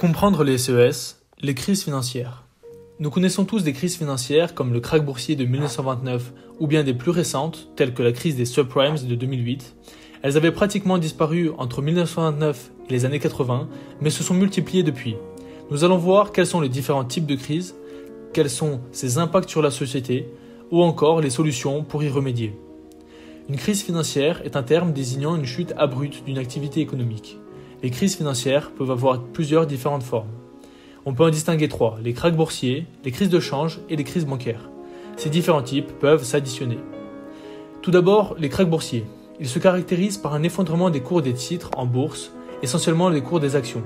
Comprendre les CES, les crises financières. Nous connaissons tous des crises financières comme le krach boursier de 1929 ou bien des plus récentes, telles que la crise des subprimes de 2008. Elles avaient pratiquement disparu entre 1929 et les années 80, mais se sont multipliées depuis. Nous allons voir quels sont les différents types de crises, quels sont ses impacts sur la société, ou encore les solutions pour y remédier. Une crise financière est un terme désignant une chute abrupte d'une activité économique. Les crises financières peuvent avoir plusieurs différentes formes. On peut en distinguer trois, les krachs boursiers, les crises de change et les crises bancaires. Ces différents types peuvent s'additionner. Tout d'abord, les krachs boursiers. Ils se caractérisent par un effondrement des cours des titres en bourse, essentiellement les cours des actions.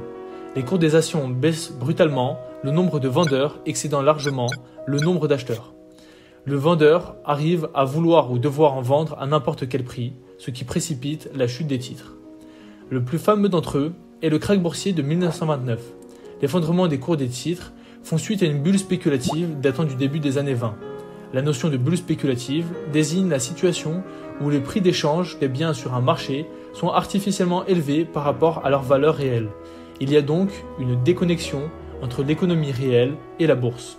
Les cours des actions baissent brutalement, le nombre de vendeurs excédant largement le nombre d'acheteurs. Le vendeur arrive à vouloir ou devoir en vendre à n'importe quel prix, ce qui précipite la chute des titres. Le plus fameux d'entre eux est le krach boursier de 1929. L'effondrement des cours des titres font suite à une bulle spéculative datant du début des années 20. La notion de bulle spéculative désigne la situation où les prix d'échange des biens sur un marché sont artificiellement élevés par rapport à leur valeur réelle. Il y a donc une déconnexion entre l'économie réelle et la bourse.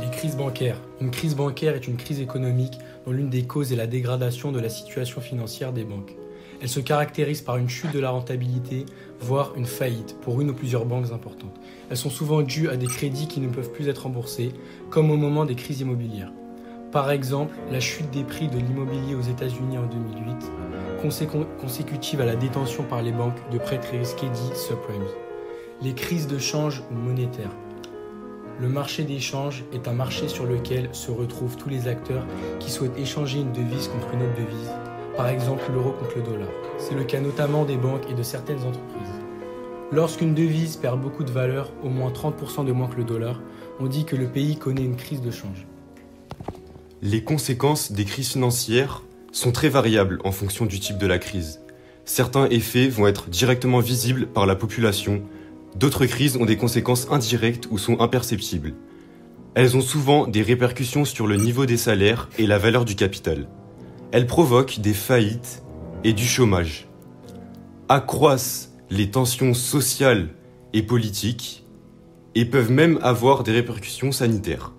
Les crises bancaires. Une crise bancaire est une crise économique dont l'une des causes est la dégradation de la situation financière des banques. Elle se caractérise par une chute de la rentabilité, voire une faillite pour une ou plusieurs banques importantes. Elles sont souvent dues à des crédits qui ne peuvent plus être remboursés, comme au moment des crises immobilières. Par exemple, la chute des prix de l'immobilier aux États-Unis en 2008, consécutive à la détention par les banques de prêts très risqués dits subprimes. Les crises de change monétaire. Le marché des changes est un marché sur lequel se retrouvent tous les acteurs qui souhaitent échanger une devise contre une autre devise, par exemple l'euro contre le dollar. C'est le cas notamment des banques et de certaines entreprises. Lorsqu'une devise perd beaucoup de valeur, au moins 30% de moins que le dollar, on dit que le pays connaît une crise de change. Les conséquences des crises financières sont très variables en fonction du type de la crise. Certains effets vont être directement visibles par la population, d'autres crises ont des conséquences indirectes ou sont imperceptibles. Elles ont souvent des répercussions sur le niveau des salaires et la valeur du capital. Elles provoquent des faillites et du chômage, accroissent les tensions sociales et politiques et peuvent même avoir des répercussions sanitaires.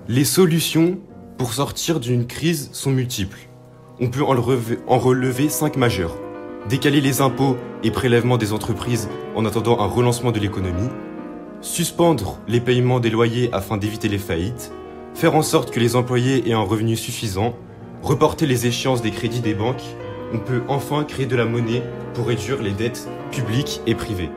Les solutions pour sortir d'une crise sont multiples. On peut en relever 5 majeures. Décaler les impôts et prélèvements des entreprises en attendant un relancement de l'économie, suspendre les paiements des loyers afin d'éviter les faillites, faire en sorte que les employés aient un revenu suffisant, reporter les échéances des crédits des banques, on peut enfin créer de la monnaie pour réduire les dettes publiques et privées.